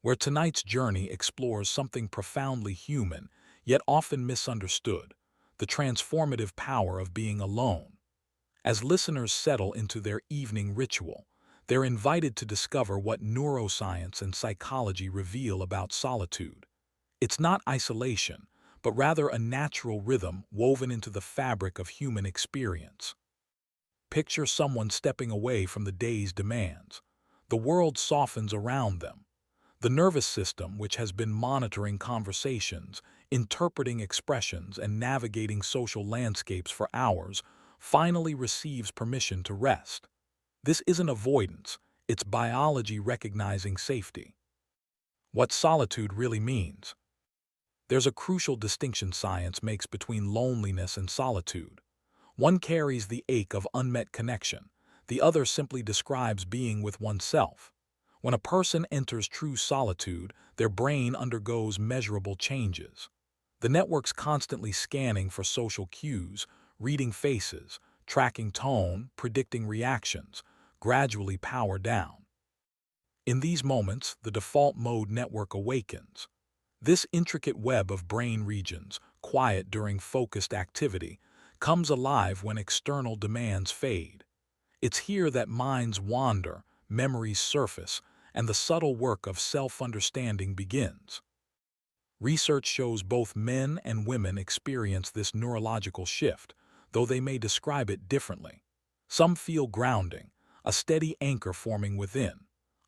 where tonight's journey explores something profoundly human, yet often misunderstood: the transformative power of being alone. As listeners settle into their evening ritual, they're invited to discover what neuroscience and psychology reveal about solitude. It's not isolation, but rather a natural rhythm woven into the fabric of human experience. Picture someone stepping away from the day's demands. The world softens around them. The nervous system, which has been monitoring conversations, interpreting expressions, and navigating social landscapes for hours, finally receives permission to rest. This isn't avoidance, it's biology recognizing safety. What solitude really means. There's a crucial distinction science makes between loneliness and solitude. One carries the ache of unmet connection, the other simply describes being with oneself. When a person enters true solitude, their brain undergoes measurable changes. The network's constantly scanning for social cues, reading faces, tracking tone, predicting reactions, gradually power down. In these moments, the default mode network awakens. This intricate web of brain regions, quiet during focused activity, comes alive when external demands fade. It's here that minds wander, memories surface, and the subtle work of self-understanding begins. Research shows both men and women experience this neurological shift, though they may describe it differently. Some feel grounding, a steady anchor forming within.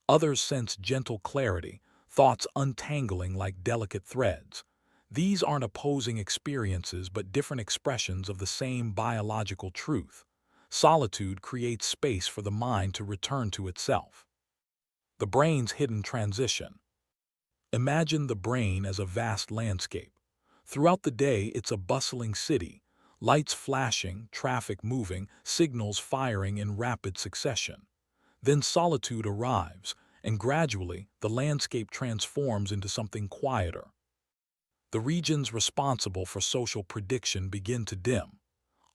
Others sense gentle clarity, thoughts untangling like delicate threads. These aren't opposing experiences but different expressions of the same biological truth. Solitude creates space for the mind to return to itself. The brain's hidden transition. Imagine the brain as a vast landscape. Throughout the day, it's a bustling city, lights flashing, traffic moving, signals firing in rapid succession. Then solitude arrives, and gradually, the landscape transforms into something quieter. The regions responsible for social prediction begin to dim.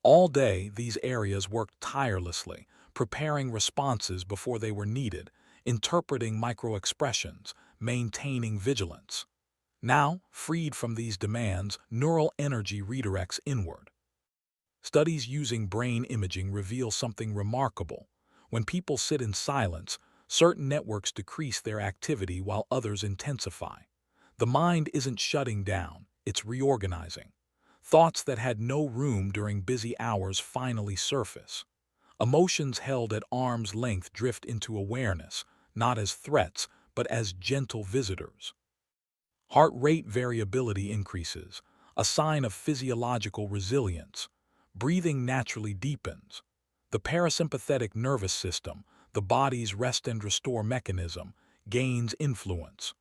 All day, these areas worked tirelessly, preparing responses before they were needed, interpreting microexpressions, maintaining vigilance. Now, freed from these demands, neural energy redirects inward. Studies using brain imaging reveal something remarkable. When people sit in silence, certain networks decrease their activity while others intensify. The mind isn't shutting down, it's reorganizing. Thoughts that had no room during busy hours finally surface. Emotions held at arm's length drift into awareness, not as threats, but as gentle visitors. Heart rate variability increases, a sign of physiological resilience. Breathing naturally deepens. The parasympathetic nervous system, the body's rest and restore mechanism, gains influence.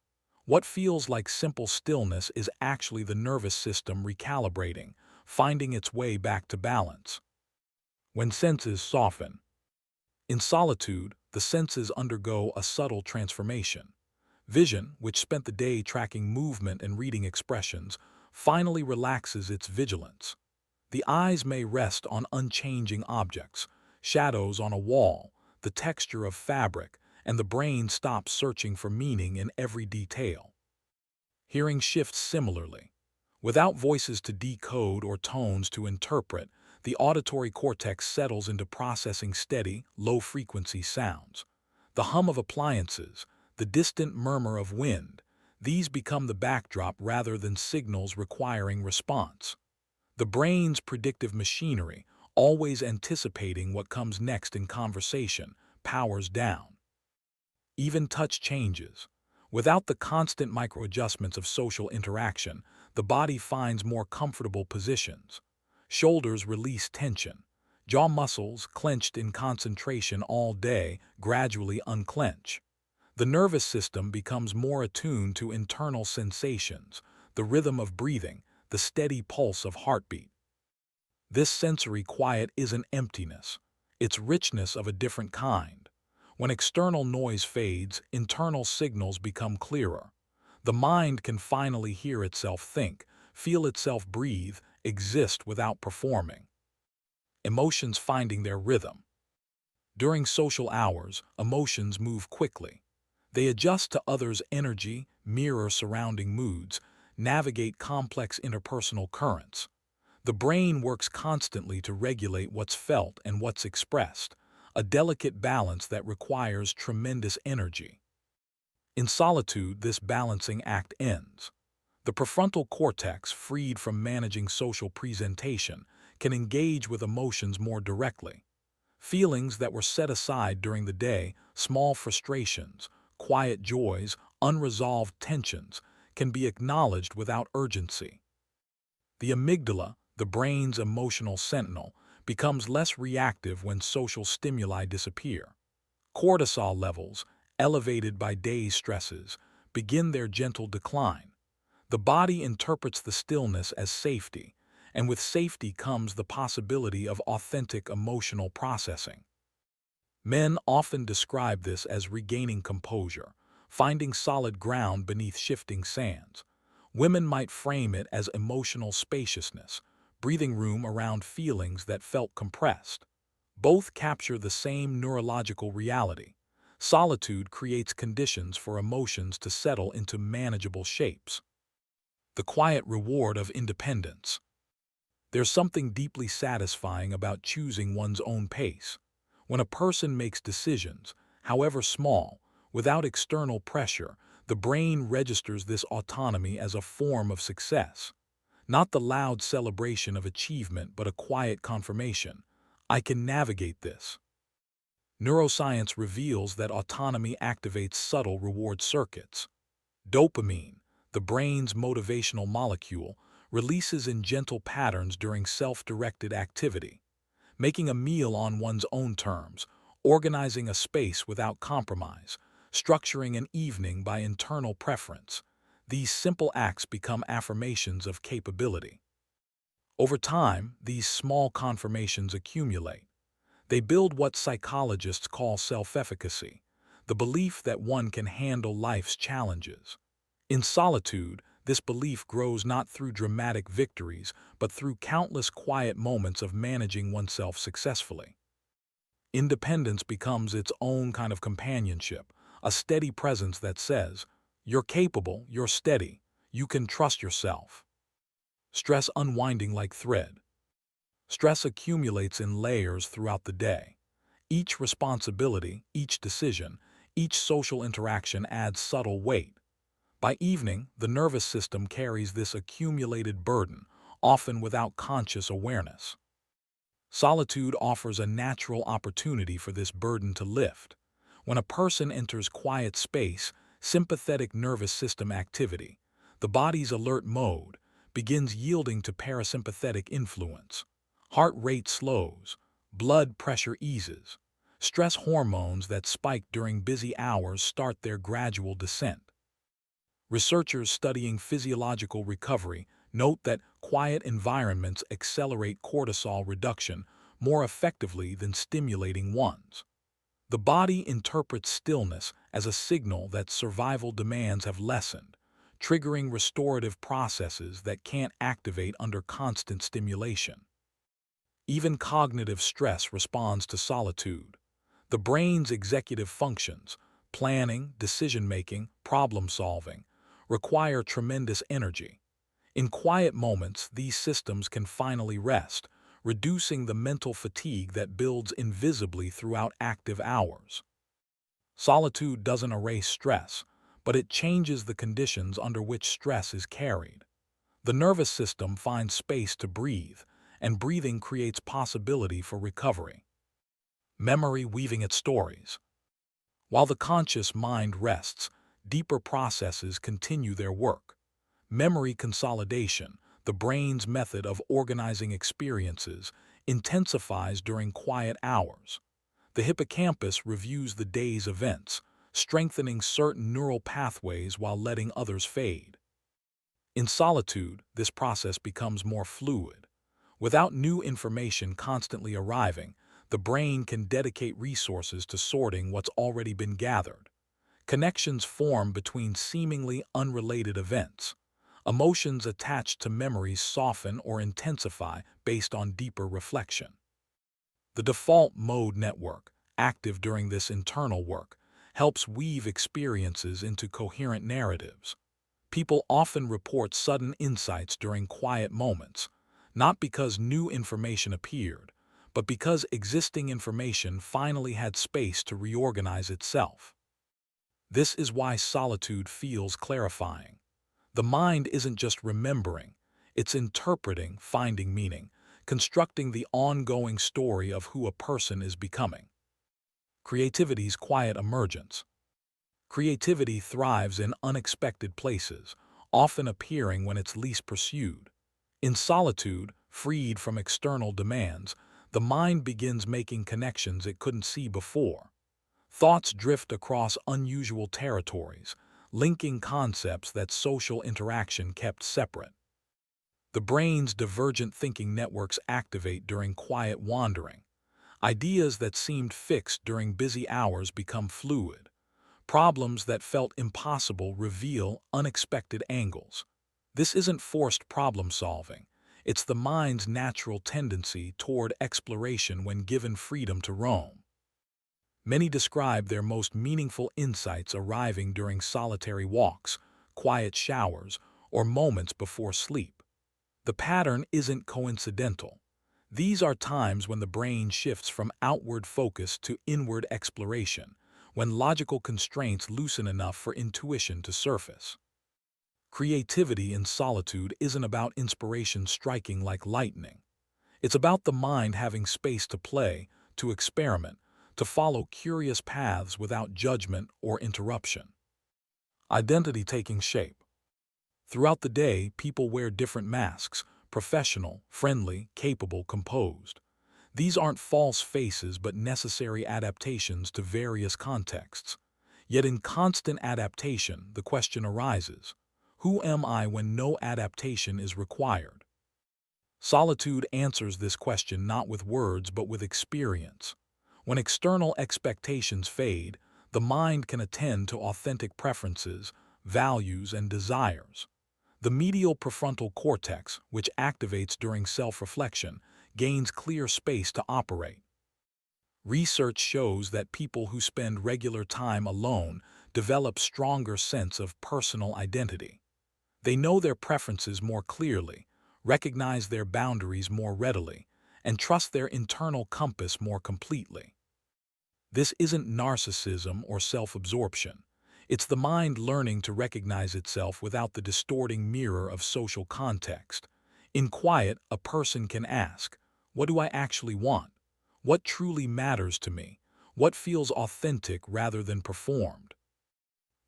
What feels like simple stillness is actually the nervous system recalibrating, finding its way back to balance. When senses soften. In solitude, the senses undergo a subtle transformation. Vision, which spent the day tracking movement and reading expressions, finally relaxes its vigilance. The eyes may rest on unchanging objects, shadows on a wall, the texture of fabric, and the brain stops searching for meaning in every detail. Hearing shifts similarly. Without voices to decode or tones to interpret, the auditory cortex settles into processing steady, low-frequency sounds. The hum of appliances, the distant murmur of wind, these become the backdrop rather than signals requiring response. The brain's predictive machinery, always anticipating what comes next in conversation, powers down. Even touch changes. Without the constant microadjustments of social interaction, the body finds more comfortable positions. Shoulders release tension. Jaw muscles, clenched in concentration all day, gradually unclench. The nervous system becomes more attuned to internal sensations, the rhythm of breathing, the steady pulse of heartbeat. This sensory quiet isn't emptiness. It's richness of a different kind. When external noise fades, internal signals become clearer. The mind can finally hear itself think, feel itself breathe, exist without performing. Emotions finding their rhythm. During social hours, emotions move quickly. They adjust to others' energy, mirror surrounding moods, navigate complex interpersonal currents. The brain works constantly to regulate what's felt and what's expressed, a delicate balance that requires tremendous energy. In solitude, this balancing act ends. The prefrontal cortex, freed from managing social presentation, can engage with emotions more directly. Feelings that were set aside during the day, small frustrations, quiet joys, unresolved tensions, can be acknowledged without urgency. The amygdala, the brain's emotional sentinel, becomes less reactive when social stimuli disappear. Cortisol levels, elevated by day's stresses, begin their gentle decline. The body interprets the stillness as safety, and with safety comes the possibility of authentic emotional processing. Men often describe this as regaining composure, finding solid ground beneath shifting sands. Women might frame it as emotional spaciousness, breathing room around feelings that felt compressed. Both capture the same neurological reality. Solitude creates conditions for emotions to settle into manageable shapes. The quiet reward of independence. There's something deeply satisfying about choosing one's own pace. When a person makes decisions, however small, without external pressure, the brain registers this autonomy as a form of success. Not the loud celebration of achievement, but a quiet confirmation. I can navigate this. Neuroscience reveals that autonomy activates subtle reward circuits. Dopamine, the brain's motivational molecule, releases in gentle patterns during self-directed activity. Making a meal on one's own terms, organizing a space without compromise, structuring an evening by internal preference. These simple acts become affirmations of capability. Over time, these small confirmations accumulate. They build what psychologists call self-efficacy, the belief that one can handle life's challenges. In solitude, this belief grows not through dramatic victories, but through countless quiet moments of managing oneself successfully. Independence becomes its own kind of companionship, a steady presence that says, "You're capable, you're steady, you can trust yourself." Stress unwinding like thread. Stress accumulates in layers throughout the day. Each responsibility, each decision, each social interaction adds subtle weight. By evening, the nervous system carries this accumulated burden, often without conscious awareness. Solitude offers a natural opportunity for this burden to lift. When a person enters quiet space, sympathetic nervous system activity, the body's alert mode, begins yielding to parasympathetic influence. Heart rate slows, blood pressure eases. Stress hormones that spike during busy hours start their gradual descent. Researchers studying physiological recovery note that quiet environments accelerate cortisol reduction more effectively than stimulating ones. The body interprets stillness as a signal that survival demands have lessened, triggering restorative processes that can't activate under constant stimulation. Even cognitive stress responds to solitude. The brain's executive functions, planning, decision-making, problem-solving, require tremendous energy. In quiet moments, these systems can finally rest, reducing the mental fatigue that builds invisibly throughout active hours. Solitude doesn't erase stress, but it changes the conditions under which stress is carried. The nervous system finds space to breathe, and breathing creates possibility for recovery. Memory weaving its stories. While the conscious mind rests, deeper processes continue their work. Memory consolidation, the brain's method of organizing experiences, intensifies during quiet hours. The hippocampus reviews the day's events, strengthening certain neural pathways while letting others fade. In solitude, this process becomes more fluid. Without new information constantly arriving, the brain can dedicate resources to sorting what's already been gathered. Connections form between seemingly unrelated events. Emotions attached to memories soften or intensify based on deeper reflection. The default mode network, active during this internal work, helps weave experiences into coherent narratives. People often report sudden insights during quiet moments, not because new information appeared, but because existing information finally had space to reorganize itself. This is why solitude feels clarifying. The mind isn't just remembering, it's interpreting, finding meaning, constructing the ongoing story of who a person is becoming. Creativity's quiet emergence. Creativity thrives in unexpected places, often appearing when it's least pursued. In solitude, freed from external demands, the mind begins making connections it couldn't see before. Thoughts drift across unusual territories, linking concepts that social interaction kept separate. The brain's divergent thinking networks activate during quiet wandering. Ideas that seemed fixed during busy hours become fluid. Problems that felt impossible reveal unexpected angles. This isn't forced problem solving. It's the mind's natural tendency toward exploration when given freedom to roam. Many describe their most meaningful insights arriving during solitary walks, quiet showers, or moments before sleep. The pattern isn't coincidental. These are times when the brain shifts from outward focus to inward exploration, when logical constraints loosen enough for intuition to surface. Creativity in solitude isn't about inspiration striking like lightning. It's about the mind having space to play, to experiment, to follow curious paths without judgment or interruption. Identity taking shape. Throughout the day, people wear different masks: professional, friendly, capable, composed. These aren't false faces but necessary adaptations to various contexts. Yet in constant adaptation, the question arises: who am I when no adaptation is required? Solitude answers this question not with words but with experience. When external expectations fade, the mind can attend to authentic preferences, values, and desires. The medial prefrontal cortex, which activates during self-reflection, gains clear space to operate. Research shows that people who spend regular time alone develop stronger sense of personal identity. They know their preferences more clearly, recognize their boundaries more readily, and trust their internal compass more completely. This isn't narcissism or self-absorption. It's the mind learning to recognize itself without the distorting mirror of social context. In quiet, a person can ask, what do I actually want? What truly matters to me? What feels authentic rather than performed?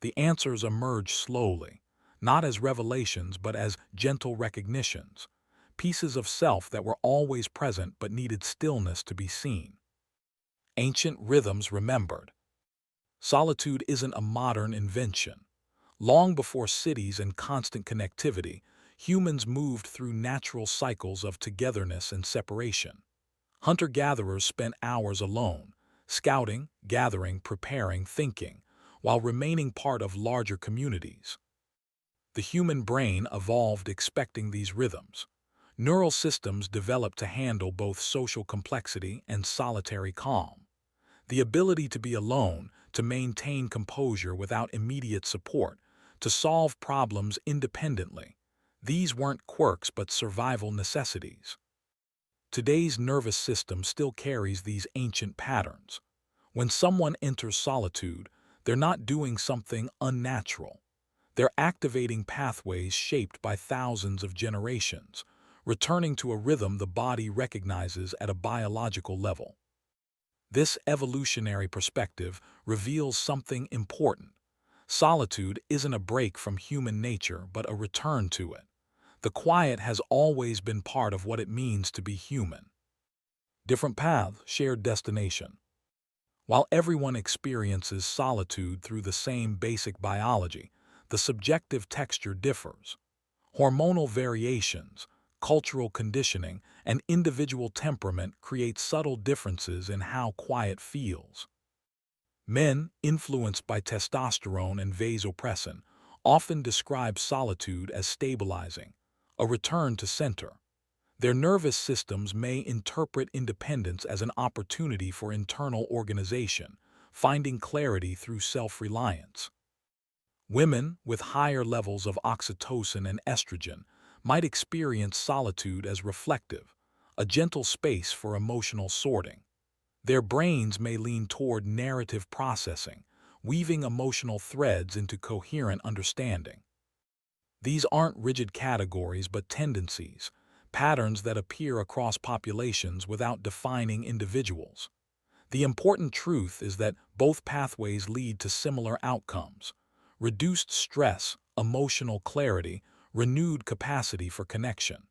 The answers emerge slowly, not as revelations but as gentle recognitions, pieces of self that were always present but needed stillness to be seen. Ancient rhythms remembered. Solitude isn't a modern invention. Long before cities and constant connectivity, humans moved through natural cycles of togetherness and separation. Hunter-gatherers spent hours alone, scouting, gathering, preparing, thinking, while remaining part of larger communities. The human brain evolved expecting these rhythms. Neural systems developed to handle both social complexity and solitary calm. The ability to be alone, to maintain composure without immediate support, to solve problems independently. These weren't quirks but survival necessities. Today's nervous system still carries these ancient patterns. When someone enters solitude, they're not doing something unnatural. They're activating pathways shaped by thousands of generations, returning to a rhythm the body recognizes at a biological level. This evolutionary perspective reveals something important. Solitude isn't a break from human nature but a return to it. The quiet has always been part of what it means to be human. Different paths, shared destination. While everyone experiences solitude through the same basic biology, the subjective texture differs. Hormonal variations, cultural conditioning, and individual temperament create subtle differences in how quiet feels. Men, influenced by testosterone and vasopressin, often describe solitude as stabilizing, a return to center. Their nervous systems may interpret independence as an opportunity for internal organization, finding clarity through self-reliance. Women with higher levels of oxytocin and estrogen might experience solitude as reflective, a gentle space for emotional sorting. Their brains may lean toward narrative processing, weaving emotional threads into coherent understanding. These aren't rigid categories but tendencies, patterns that appear across populations without defining individuals. The important truth is that both pathways lead to similar outcomes: reduced stress, emotional clarity, renewed capacity for connection.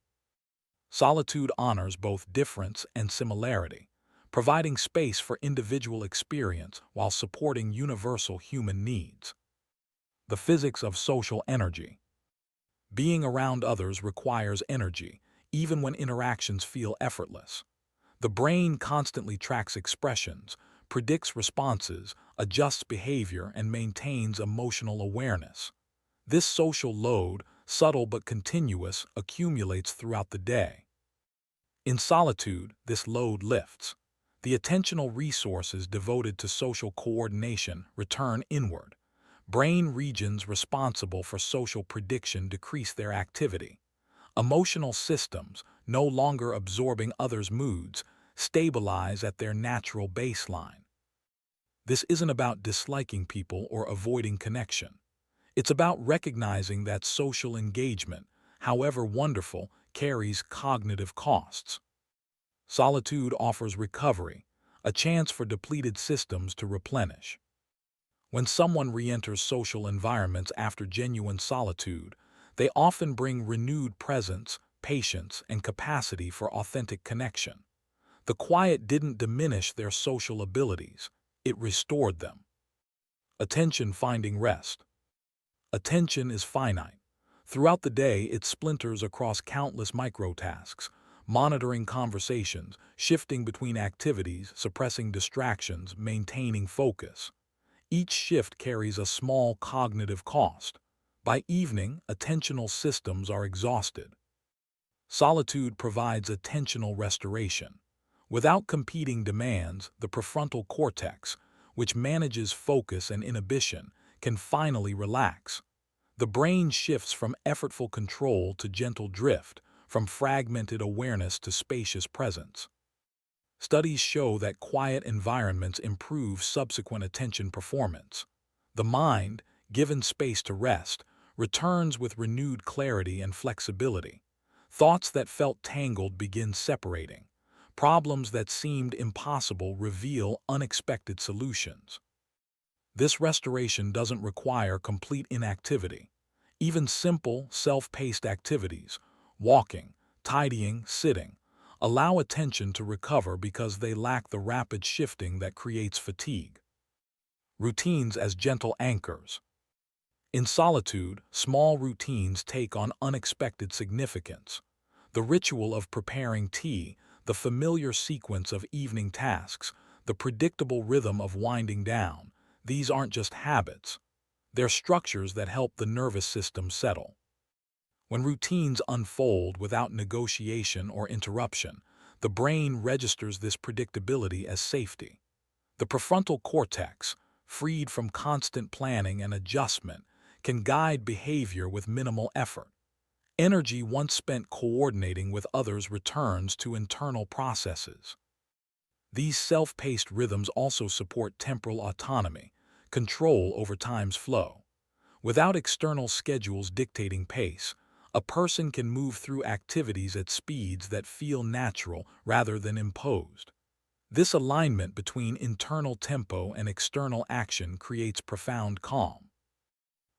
Solitude honors both difference and similarity, providing space for individual experience while supporting universal human needs. The physics of social energy. Being around others requires energy, even when interactions feel effortless. The brain constantly tracks expressions, predicts responses, adjusts behavior, and maintains emotional awareness. This social load, subtle but continuous, accumulates throughout the day. In solitude, this load lifts. The attentional resources devoted to social coordination return inward. Brain regions responsible for social prediction decrease their activity. Emotional systems, no longer absorbing others' moods, stabilize at their natural baseline. This isn't about disliking people or avoiding connection. It's about recognizing that social engagement, however wonderful, carries cognitive costs. Solitude offers recovery, a chance for depleted systems to replenish. When someone re-enters social environments after genuine solitude, they often bring renewed presence, patience, and capacity for authentic connection. The quiet didn't diminish their social abilities, it restored them. Attention finding rest. Attention is finite. Throughout the day, it splinters across countless microtasks, monitoring conversations, shifting between activities, suppressing distractions, maintaining focus. Each shift carries a small cognitive cost. By evening, attentional systems are exhausted. Solitude provides attentional restoration. Without competing demands, the prefrontal cortex, which manages focus and inhibition, can finally relax. The brain shifts from effortful control to gentle drift, from fragmented awareness to spacious presence. Studies show that quiet environments improve subsequent attention performance. The mind, given space to rest, returns with renewed clarity and flexibility. Thoughts that felt tangled begin separating. Problems that seemed impossible reveal unexpected solutions. This restoration doesn't require complete inactivity. Even simple, self-paced activities, walking, tidying, sitting, allow attention to recover because they lack the rapid shifting that creates fatigue. Routines as gentle anchors. In solitude, small routines take on unexpected significance. The ritual of preparing tea, the familiar sequence of evening tasks, the predictable rhythm of winding down, these aren't just habits. They're structures that help the nervous system settle. When routines unfold without negotiation or interruption, the brain registers this predictability as safety. The prefrontal cortex, freed from constant planning and adjustment, can guide behavior with minimal effort. Energy once spent coordinating with others returns to internal processes. These self-paced rhythms also support temporal autonomy, control over time's flow. Without external schedules dictating pace, a person can move through activities at speeds that feel natural rather than imposed. This alignment between internal tempo and external action creates profound calm.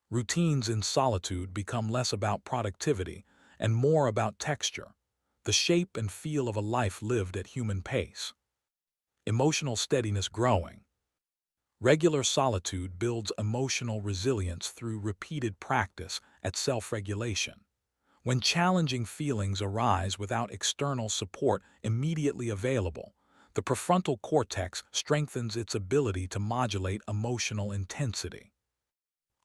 Routines in solitude become less about productivity and more about texture, the shape and feel of a life lived at human pace. Emotional steadiness growing. Regular solitude builds emotional resilience through repeated practice at self-regulation. When challenging feelings arise without external support immediately available, the prefrontal cortex strengthens its ability to modulate emotional intensity.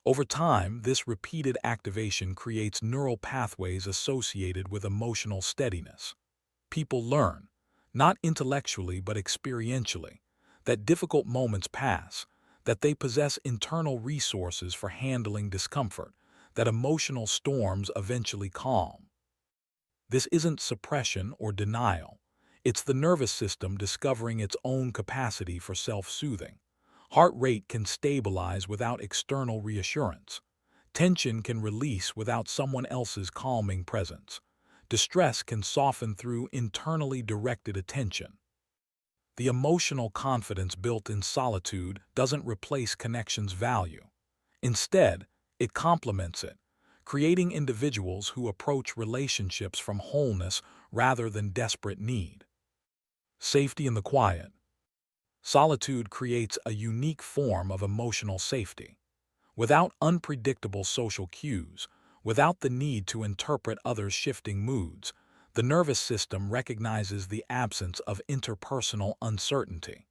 Over time, this repeated activation creates neural pathways associated with emotional steadiness. People learn, not intellectually but experientially, that difficult moments pass, that they possess internal resources for handling discomfort, that emotional storms eventually calm. This isn't suppression or denial. It's the nervous system discovering its own capacity for self-soothing. Heart rate can stabilize without external reassurance. Tension can release without someone else's calming presence. Distress can soften through internally directed attention. The emotional confidence built in solitude doesn't replace connection's value. Instead, it complements it, creating individuals who approach relationships from wholeness rather than desperate need. Safety in the quiet. Solitude creates a unique form of emotional safety. Without unpredictable social cues, without the need to interpret others' shifting moods, the nervous system recognizes the absence of interpersonal uncertainty.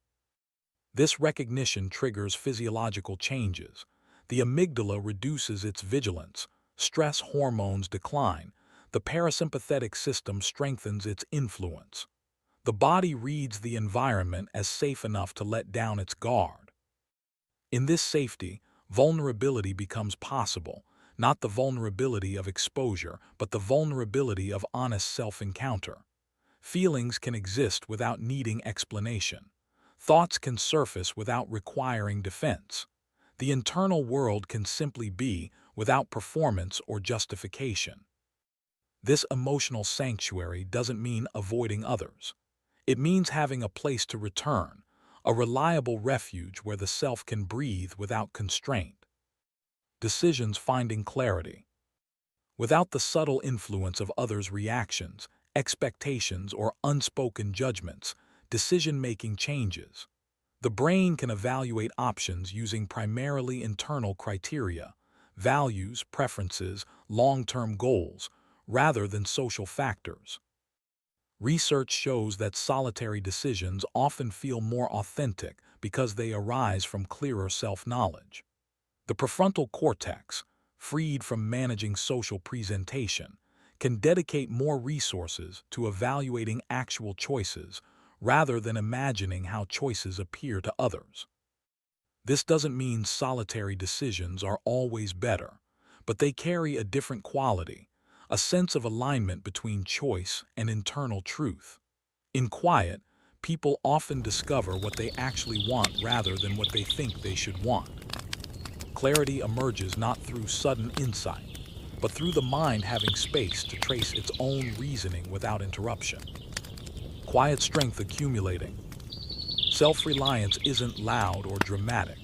This recognition triggers physiological changes. The amygdala reduces its vigilance, stress hormones decline, the parasympathetic system strengthens its influence. The body reads the environment as safe enough to let down its guard. In this safety, vulnerability becomes possible, not the vulnerability of exposure, but the vulnerability of honest self-encounter. Feelings can exist without needing explanation. Thoughts can surface without requiring defense. The internal world can simply be without performance or justification. This emotional sanctuary doesn't mean avoiding others. It means having a place to return, a reliable refuge where the self can breathe without constraint. Decisions finding clarity. Without the subtle influence of others' reactions, expectations, or unspoken judgments, decision-making changes. The brain can evaluate options using primarily internal criteria, values, preferences, long-term goals, rather than social factors. Research shows that solitary decisions often feel more authentic because they arise from clearer self-knowledge. The prefrontal cortex, freed from managing social presentation, can dedicate more resources to evaluating actual choices rather than imagining how choices appear to others. This doesn't mean solitary decisions are always better, but they carry a different quality, a sense of alignment between choice and internal truth. In quiet, people often discover what they actually want rather than what they think they should want. Clarity emerges not through sudden insight, but through the mind having space to trace its own reasoning without interruption. Quiet strength accumulating. Self-reliance isn't loud or dramatic.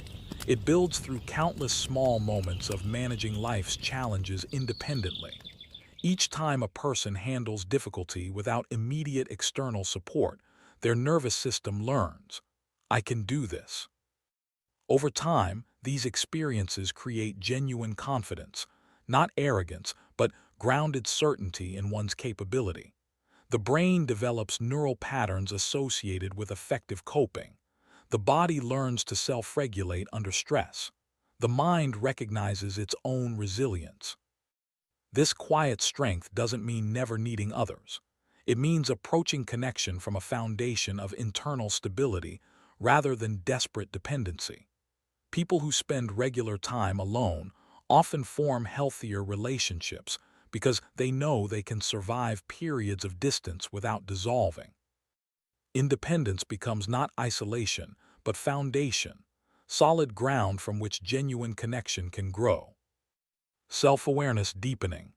It builds through countless small moments of managing life's challenges independently. Each time a person handles difficulty without immediate external support, their nervous system learns, "I can do this." Over time, these experiences create genuine confidence, not arrogance, but grounded certainty in one's capability. The brain develops neural patterns associated with effective coping. The body learns to self-regulate under stress. The mind recognizes its own resilience. This quiet strength doesn't mean never needing others. It means approaching connection from a foundation of internal stability rather than desperate dependency. People who spend regular time alone often form healthier relationships because they know they can survive periods of distance without dissolving. Independence becomes not isolation, but foundation, solid ground from which genuine connection can grow. Self-awareness deepening.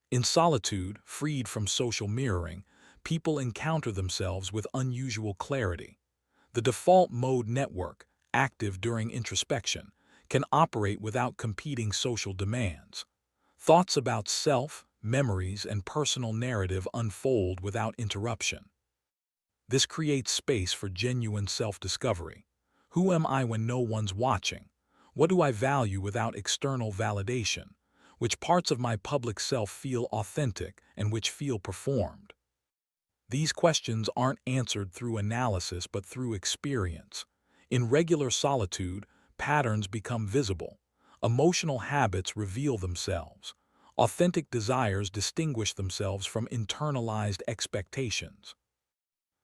In solitude, freed from social mirroring, people encounter themselves with unusual clarity. The default mode network, active during introspection, can operate without competing social demands. Thoughts about self, memories, and personal narrative unfold without interruption. This creates space for genuine self-discovery. Who am I when no one's watching? What do I value without external validation? Which parts of my public self feel authentic and which feel performed? These questions aren't answered through analysis but through experience. In regular solitude, patterns become visible. Emotional habits reveal themselves. Authentic desires distinguish themselves from internalized expectations.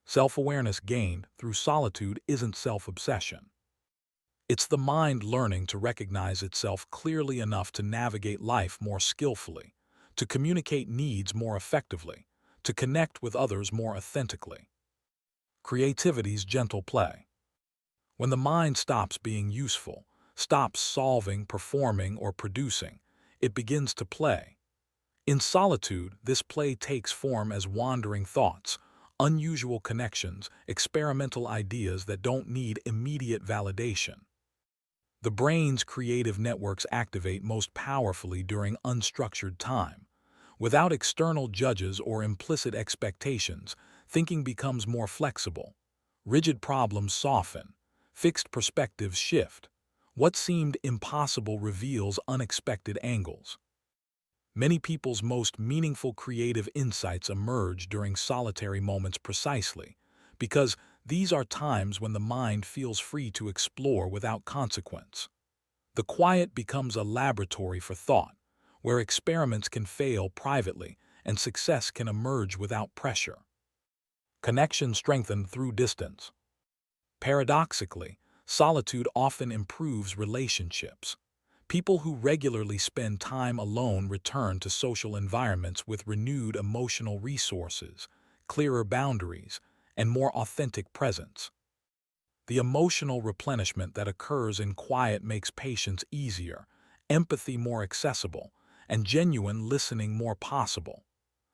Self-awareness gained through solitude isn't self-obsession. It's the mind learning to recognize itself clearly enough to navigate life more skillfully, to communicate needs more effectively, to connect with others more authentically. Creativity's gentle play. When the mind stops being useful, stops solving, performing, or producing, it begins to play. In solitude, this play takes form as wandering thoughts, unusual connections, experimental ideas that don't need immediate validation. The brain's creative networks activate most powerfully during unstructured time. Without external judges or implicit expectations, thinking becomes more flexible. Rigid problems soften. Fixed perspectives shift. What seemed impossible reveals unexpected angles. Many people's most meaningful creative insights emerge during solitary moments precisely because these are times when the mind feels free to explore without consequence. The quiet becomes a laboratory for thought, where experiments can fail privately and success can emerge without pressure. Connection strengthened through distance. Paradoxically, solitude often improves relationships. People who regularly spend time alone return to social environments with renewed emotional resources, clearer boundaries, and more authentic presence. The emotional replenishment that occurs in quiet makes patience easier, empathy more accessible, and genuine listening more possible.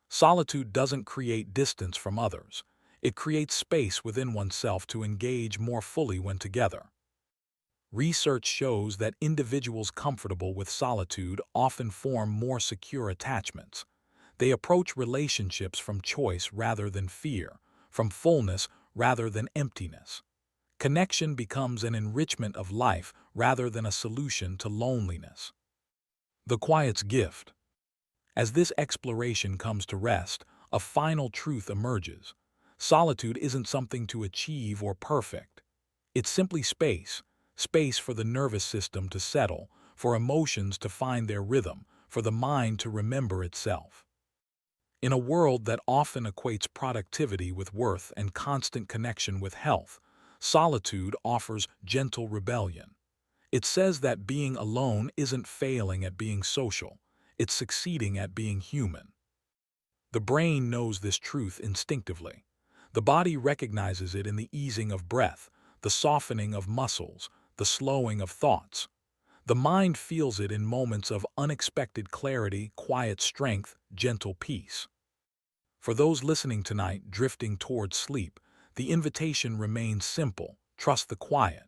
Solitude doesn't create distance from others. It creates space within oneself to engage more fully when together. Research shows that individuals comfortable with solitude often form more secure attachments. They approach relationships from choice rather than fear, from fullness rather than emptiness. Connection becomes an enrichment of life rather than a solution to loneliness. The quiet's gift. As this exploration comes to rest, a final truth emerges. Solitude isn't something to achieve or perfect. It's simply space, space for the nervous system to settle, for emotions to find their rhythm, for the mind to remember itself. In a world that often equates productivity with worth and constant connection with health, solitude offers gentle rebellion. It says that being alone isn't failing at being social, it's succeeding at being human. The brain knows this truth instinctively. The body recognizes it in the easing of breath, the softening of muscles, the slowing of thoughts. The mind feels it in moments of unexpected clarity, quiet strength, gentle peace. For those listening tonight drifting towards sleep, the invitation remains simple: trust the quiet.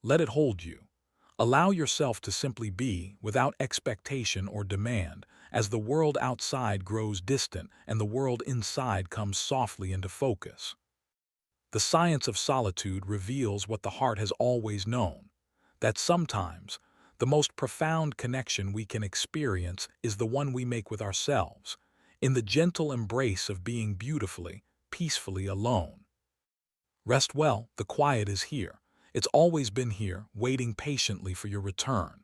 Let it hold you. Allow yourself to simply be, without expectation or demand, as the world outside grows distant and the world inside comes softly into focus. The science of solitude reveals what the heart has always known, that sometimes the most profound connection we can experience is the one we make with ourselves, in the gentle embrace of being beautifully, peacefully alone. Rest well, the quiet is here. It's always been here, waiting patiently for your return.